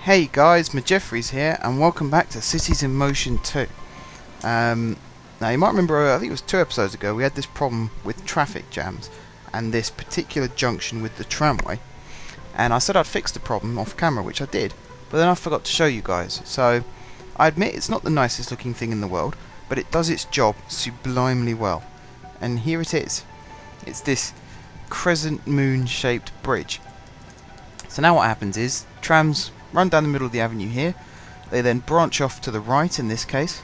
Hey guys, Jeffries here, and welcome back to Cities in Motion 2. Now you might remember, I think it was 2 episodes ago, we had this problem with traffic jams and this particular junction with the tramway. And I said I'd fix the problem off camera, which I did, but then I forgot to show you guys. So I admit it's not the nicest looking thing in the world, but it does its job sublimely well. And here it is. It's this crescent moon shaped bridge. So now what happens is, trams run down the middle of the avenue here. They then branch off to the right in this case,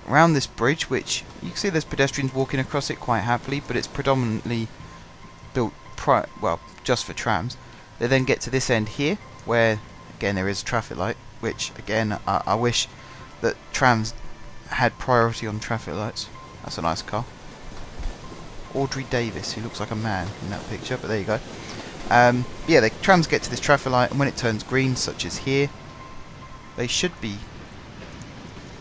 around this bridge, which you can see there's pedestrians walking across it quite happily, but it's predominantly built just for trams. They then get to this end here, where again there is a traffic light, which again I wish that trams had priority on traffic lights. That's a nice car. Audrey Davis, who looks like a man in that picture, but there you go. Yeah, the trams get to this traffic light, and when it turns green, such as here, they should be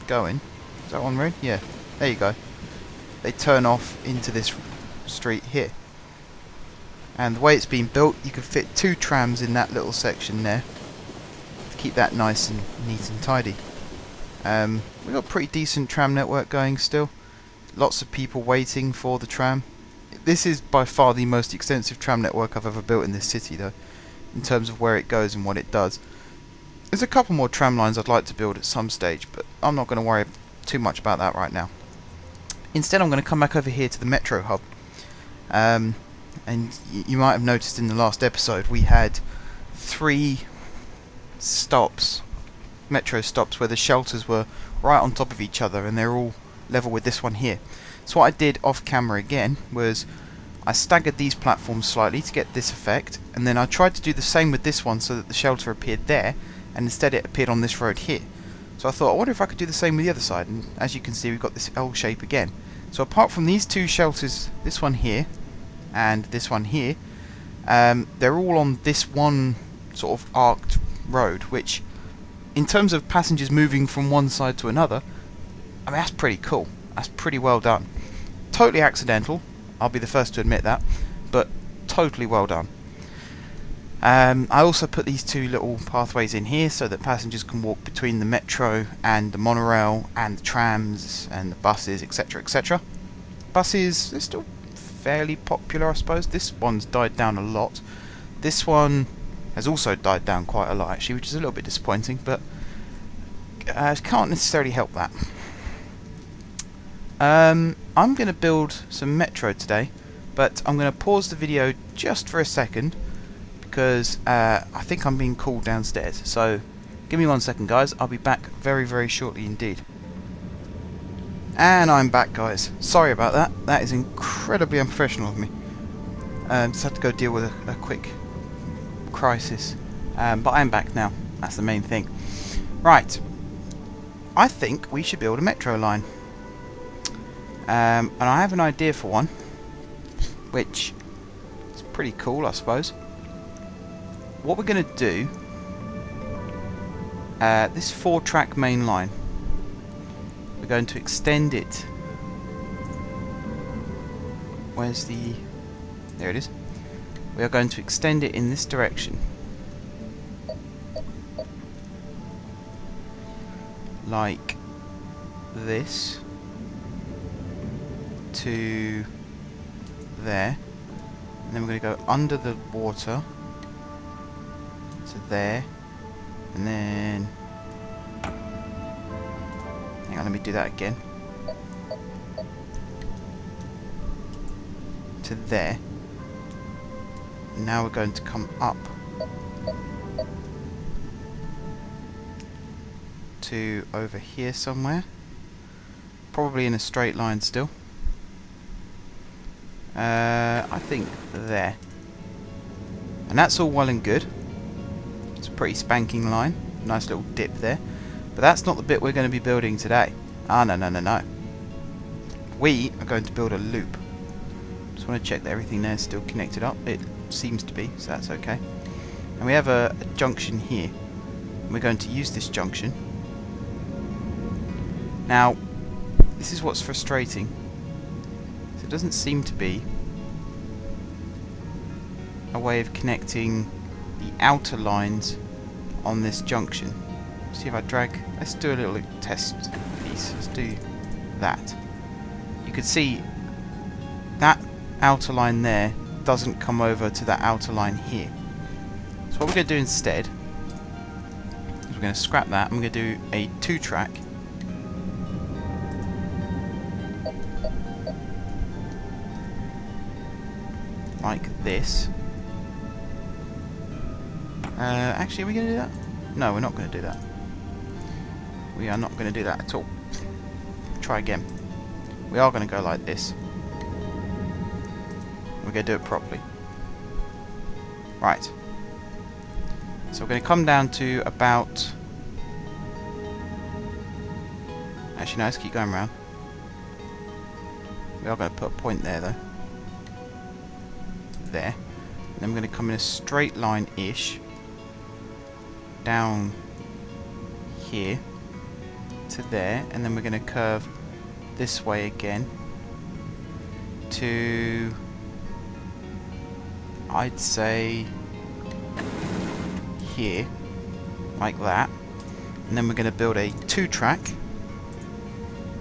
going. Is that one red? Yeah, there you go. They turn off into this street here. And the way it's been built, you can fit 2 trams in that little section there to keep that nice and neat and tidy. We've got a pretty decent tram network going still. Lots of people waiting for the tram. This is by far the most extensive tram network I've ever built in this city, though, in terms of where it goes and what it does. There's a couple more tram lines I'd like to build at some stage, but I'm not going to worry too much about that right now. Instead, I'm going to come back over here to the metro hub. And you might have noticed in the last episode we had 3 stops, metro stops, where the shelters were right on top of each other, and they're all level with this one here. So what I did off camera again was I staggered these platforms slightly to get this effect, and then I tried to do the same with this one so that the shelter appeared there, and instead it appeared on this road here. So I thought, I wonder if I could do the same with the other side, and as you can see we've got this L shape again. So apart from these 2 shelters, this one here and this one here, they're all on this one sort of arced road, which in terms of passengers moving from one side to another, I mean, that's pretty cool. That's pretty well done. Totally accidental, I'll be the first to admit that, but totally well done. I also put these 2 little pathways in here so that passengers can walk between the metro and the monorail and the trams and the buses, etc, etc. Buses, they're still fairly popular, I suppose. This one's died down a lot. This one has also died down quite a lot actually, which is a little bit disappointing, but can't necessarily help that. I'm going to build some metro today, but I'm going to pause the video just for a second because I think I'm being called downstairs. So give me 1 second guys, I'll be back very very shortly indeed. And I'm back guys, sorry about that, that is incredibly unprofessional of me. Just had to go deal with a quick crisis, but I'm back now, that's the main thing. Right, I think we should build a metro line. And I have an idea for one, which is pretty cool, I suppose. What we're going to do, this 4-track main line, we're going to extend it. Where's the... there it is. We are going to extend it in this direction. Like this. To there, and then we're going to go under the water to there, and then hang on, let me do that again, to there. And now we're going to come up to over here somewhere, probably in a straight line still. I think there. And that's all well and good. It's a pretty spanking line. Nice little dip there. But that's not the bit we're going to be building today. Ah, no, no, no, no. We are going to build a loop. Just want to check that everything there is still connected up. It seems to be, so that's okay. And we have a junction here. And we're going to use this junction. Now, this is what's frustrating. There doesn't seem to be a way of connecting the outer lines on this junction. See if I drag, let's do a little test piece. Let's do that. You can see that outer line there doesn't come over to that outer line here. So what we're going to do instead is we're going to scrap that and we're going to do a 2-track like this. Actually, are we going to do that? No, we're not going to do that. We are not going to do that at all. Try again. We are going to go like this. We're going to do it properly. Right. So we're going to come down to about... Actually, no, let's keep going around. We are going to put a point there, though. There. And then we're going to come in a straight line-ish down here to there, and then we're going to curve this way again to, I'd say, here, like that. And then we're going to build a 2-track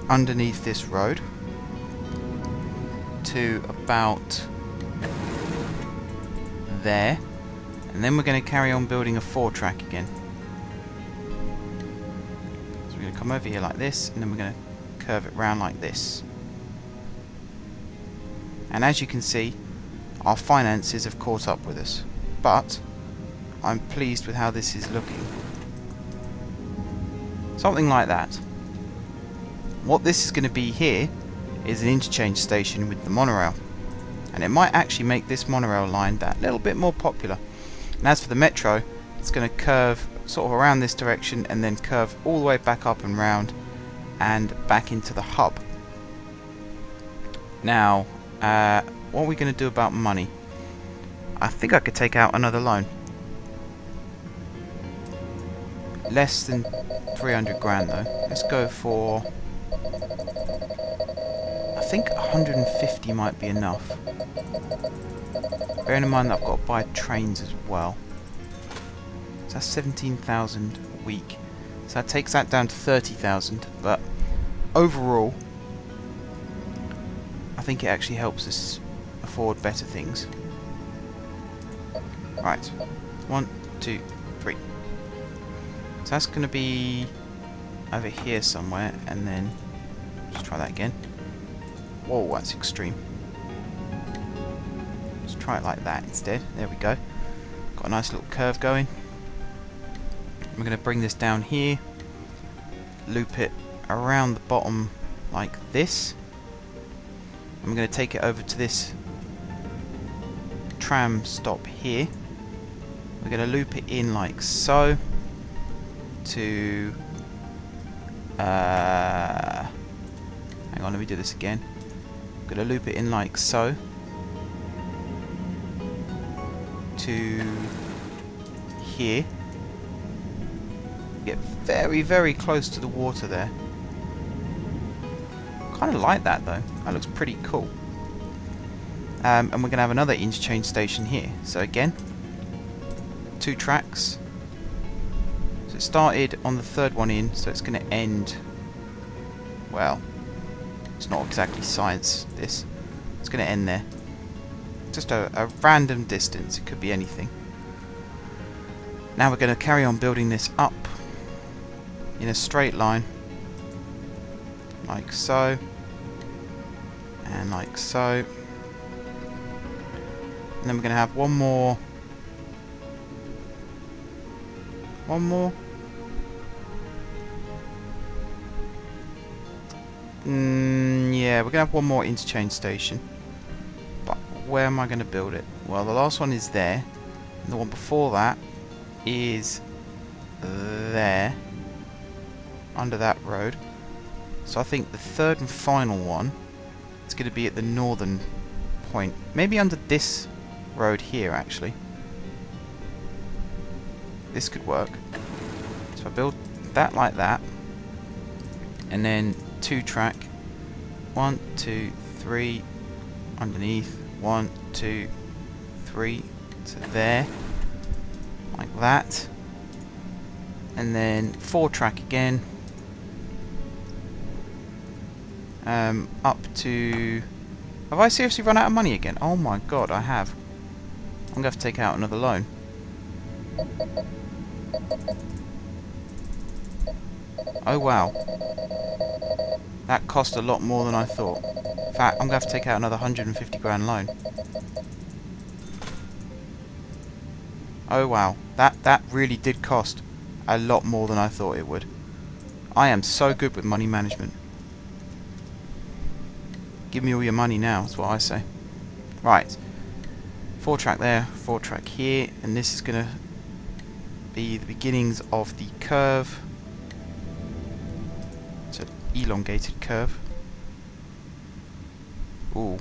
underneath this road to about there, and then we're going to carry on building a 4-track again. So we're going to come over here like this, and then we're going to curve it round like this. And as you can see, our finances have caught up with us, but I'm pleased with how this is looking. Something like that. What this is going to be here is an interchange station with the monorail, and it might actually make this monorail line that little bit more popular. And as for the metro, it's going to curve sort of around this direction and then curve all the way back up and round and back into the hub. Now, what are we going to do about money? I think I could take out another loan. Less than 300 grand though. Let's go for... I think 150 might be enough. Bearing in mind that I've got to buy trains as well. So that's 17,000 a week. So that takes that down to 30,000. But overall, I think it actually helps us afford better things. Right. 1, 2, 3. So that's going to be over here somewhere, and then let's try that again. Whoa, that's extreme. Let's try it like that instead. There we go. Got a nice little curve going. We're going to bring this down here, loop it around the bottom like this, and we're going to take it over to this tram stop here. We're going to loop it in like so to hang on, let me do this again. I'm going to loop it in like so to here. Get very, very close to the water there. Kind of like that though. That looks pretty cool. And we're going to have another interchange station here. So again, 2 tracks. So it started on the 3rd one in, so it's going to end, well, it's not exactly science this. It's going to end there. Just a random distance, it could be anything. Now we're going to carry on building this up in a straight line, like so, and like so. And then we're going to have one more. Yeah, we're going to have one more interchange station. But where am I going to build it? Well, the last one is there. And the one before that is there, under that road. So I think the 3rd and final one is going to be at the northern point. Maybe under this road here, actually. This could work. So I build that like that, and then 2 track, 1, 2, 3 underneath, 1, 2, 3 to there, like that. and then 4-track again, up to... Have I seriously run out of money again? Oh my god, I have. I'm going to have to take out another loan. Oh wow. That cost a lot more than I thought. In fact, I'm going to have to take out another 150 grand loan. Oh wow. That really did cost a lot more than I thought it would. I am so good with money management. Give me all your money now, that's what I say. Right. 4-track there, 4-track here, and this is going to be the beginnings of the curve. It's an elongated curve. Ooh.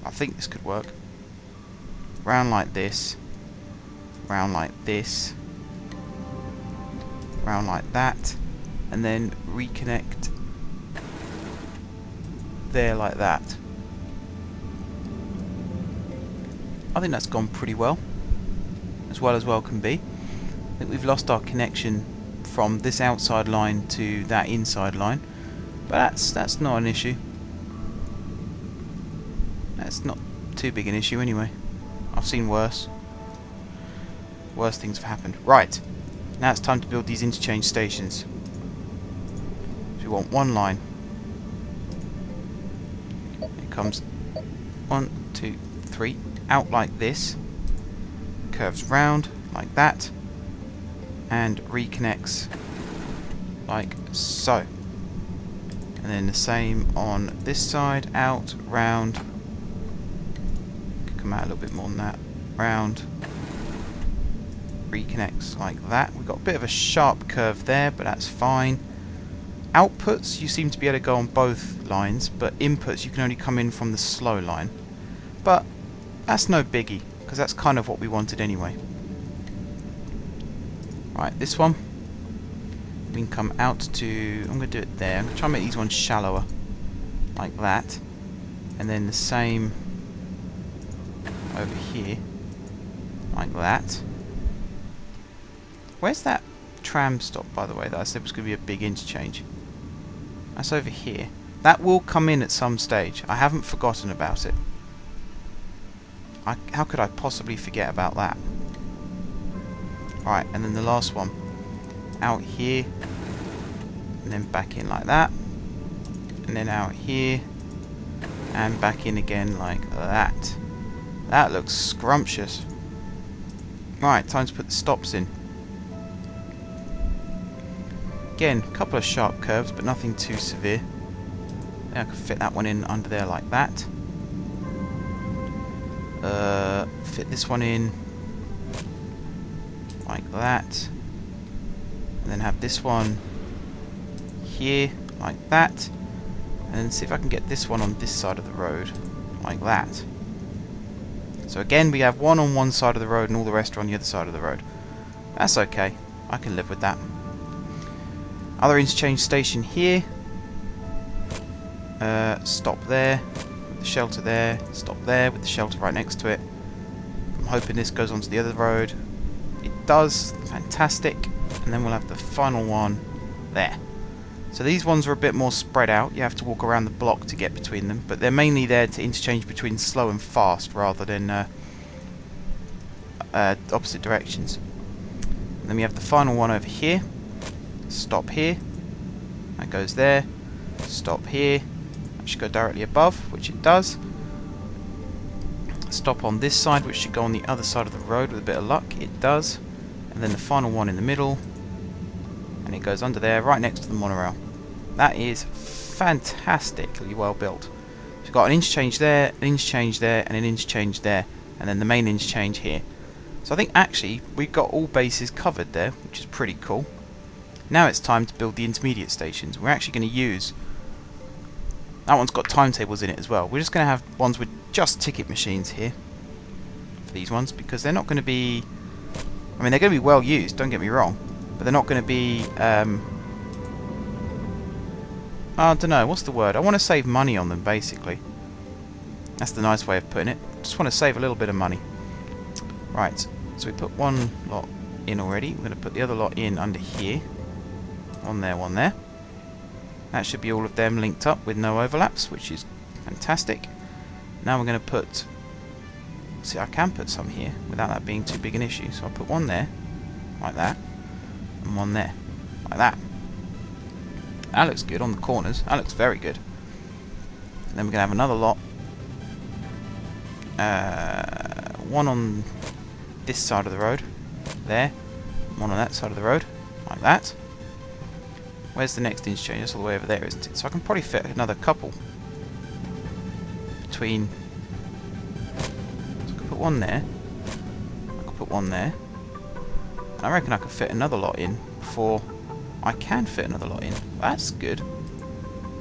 I think this could work. Round like this. Round like this. Round like that. And then reconnect there like that. I think that's gone pretty well as well can be. I think we've lost our connection from this outside line to that inside line, but that's not an issue. That's not too big an issue anyway. I've seen worse. Worse things have happened. Right, now it's time to build these interchange stations. So we want one line. It comes 1, 2, 3 out like this, curves round like that, and reconnects like so. And then the same on this side, out, round, could come out a little bit more than that, round, reconnects like that. We've got a bit of a sharp curve there, but that's fine. Outputs, you seem to be able to go on both lines, but inputs you can only come in from the slow line. But that's no biggie, because that's kind of what we wanted anyway. Right, this one, we can come out to, I'm going to do it there, I'm going to try and make these ones shallower, like that, and then the same over here, like that. Where's that tram stop, by the way, that I said was going to be a big interchange? That's over here. That will come in at some stage. I haven't forgotten about it. How could I possibly forget about that? Right, and then the last one. Out here. And then back in like that. And then out here. And back in again like that. That looks scrumptious. Right, time to put the stops in. Again, a couple of sharp curves, but nothing too severe. Then I could fit that one in under there like that. Fit this one in like that, and then have this one here like that, and then see if I can get this one on this side of the road like that. So again, we have one on one side of the road and all the rest are on the other side of the road. That's okay, I can live with that. Other interchange station here. Stop there, with the shelter there, stop there with the shelter right next to it. I'm hoping this goes onto the other road. It does, fantastic. And then we'll have the final one there. So these ones are a bit more spread out. You have to walk around the block to get between them, but they're mainly there to interchange between slow and fast rather than opposite directions. And then we have the final one over here. Stop here. That goes there. Stop here. That should go directly above, which it does. Stop on this side, which should go on the other side of the road with a bit of luck. It does. And then the final one in the middle. And it goes under there, right next to the monorail. That is fantastically well built. So you've got an interchange there, an interchange there, and an interchange there. And then the main interchange here. So I think actually we've got all bases covered there, which is pretty cool. Now it's time to build the intermediate stations. We're actually going to use... That one's got timetables in it as well. We're just going to have ones with just ticket machines here. For these ones, because they're not going to be... I mean, they're going to be well used, don't get me wrong. But they're not going to be... I don't know, what's the word? I want to save money on them, basically. That's the nice way of putting it. Just want to save a little bit of money. Right. So we put one lot in already. We're going to put the other lot in under here. One there, one there. That should be all of them linked up with no overlaps, which is fantastic. Now we're going to put... See, I can put some here without that being too big an issue. So I'll put one there, like that, and one there, like that. That looks good on the corners. That looks very good. And then we're going to have another lot. One on this side of the road, there. One on that side of the road, like that. Where's the next interchange? That's all the way over there, isn't it? So I can probably fit another couple between. So I could put one there. I could put one there. And I reckon I could fit another lot in before I can fit another lot in. That's good.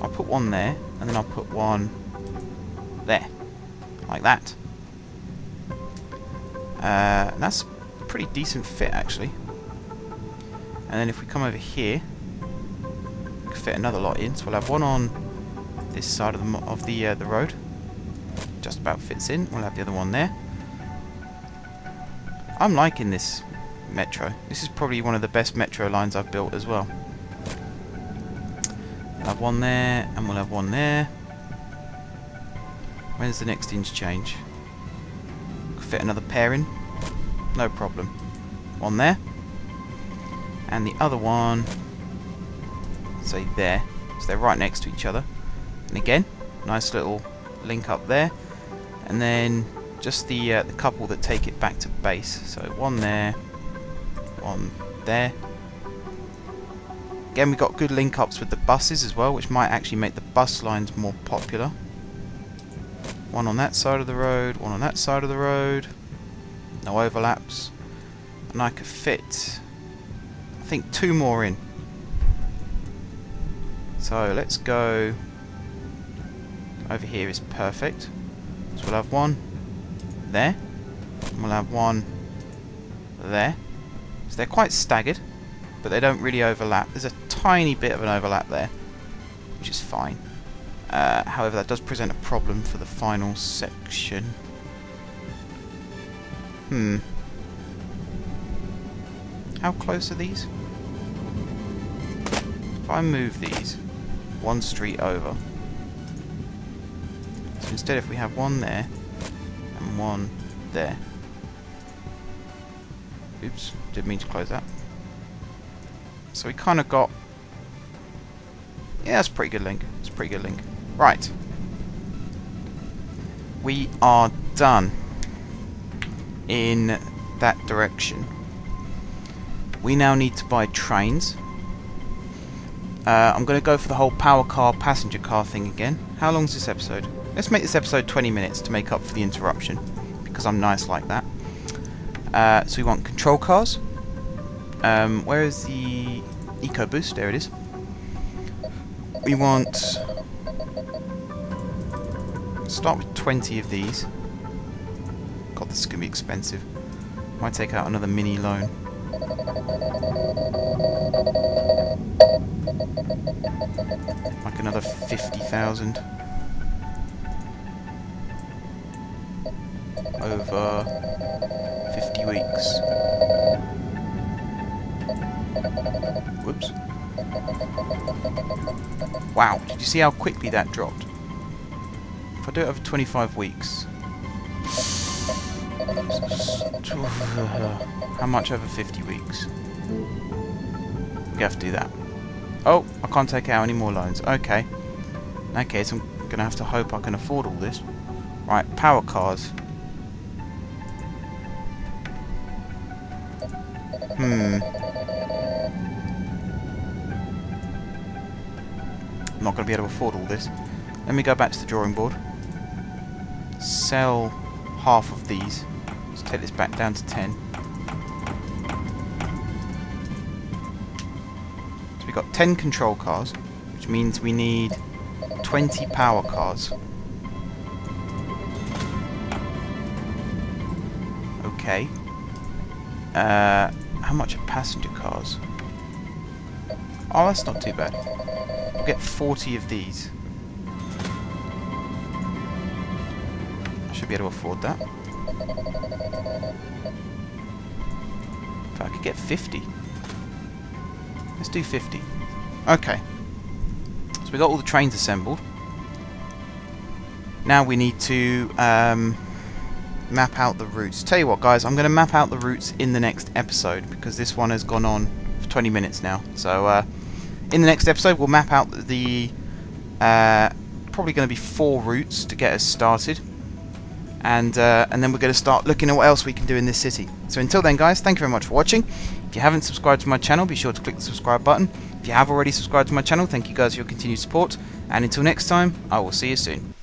I'll put one there, and then I'll put one there, like that. That's a pretty decent fit, actually. And then if we come over here, we can fit another lot in. So we'll have one on this side of the road. Just about fits in. We'll have the other one there. I'm liking this metro. This is probably one of the best metro lines I've built as well. We'll have one there, and we'll have one there. Where's the next interchange? Fit another pair in, no problem. One there, and the other one, say there. So they're right next to each other. And again, nice little link up there, and then just the couple that take it back to base. So one there, one there. Again, we've got good link ups with the buses as well, which might actually make the bus lines more popular. One on that side of the road, one on that side of the road. No overlaps. And I could fit, I think, 2 more in. So let's go. Over here is perfect. So we'll have one there. And we'll have one there. So they're quite staggered, but they don't really overlap. There's a tiny bit of an overlap there, which is fine. However, that does present a problem for the final section. How close are these? If I move these one street over, so instead if we have one there and one there. Oops, didn't mean to close that. So we kind of got... Yeah, that's a pretty good link. It's a pretty good link. Right. We are done in that direction. We now need to buy trains. I'm going to go for the whole power car, passenger car thing again. How long is this episode? Let's make this episode 20 minutes to make up for the interruption, because I'm nice like that. So we want control cars. Where is the EcoBoost? There it is. We want... Start with 20 of these. God, this is going to be expensive. Might take out another mini loan. Like another 50,000. Over 50 weeks. Whoops. Wow, did you see how quickly that dropped? If I do it over 25 weeks... How much over 50 weeks? We have to do that. Oh, I can't take out any more loans. Okay. In that case, I'm going to have to hope I can afford all this. Right, power cars. I'm not going to be able to afford all this. Let me go back to the drawing board. Sell half of these. Let's take this back down to 10. So we've got 10 control cars, which means we need 20 power cars. Okay. How much are passenger cars? Oh, that's not too bad. We'll get 40 of these. I should be able to afford that. If I could get 50. Let's do 50. Okay. So we got all the trains assembled. Now we need to map out the routes. Tell you what, guys, I'm going to map out the routes in the next episode because this one has gone on for 20 minutes now. So in the next episode, we'll map out the probably going to be 4 routes to get us started, and then we're going to start looking at what else we can do in this city. So until then, guys, thank you very much for watching. If you haven't subscribed to my channel, be sure to click the subscribe button. If you have already subscribed to my channel, thank you guys for your continued support, and until next time, I will see you soon.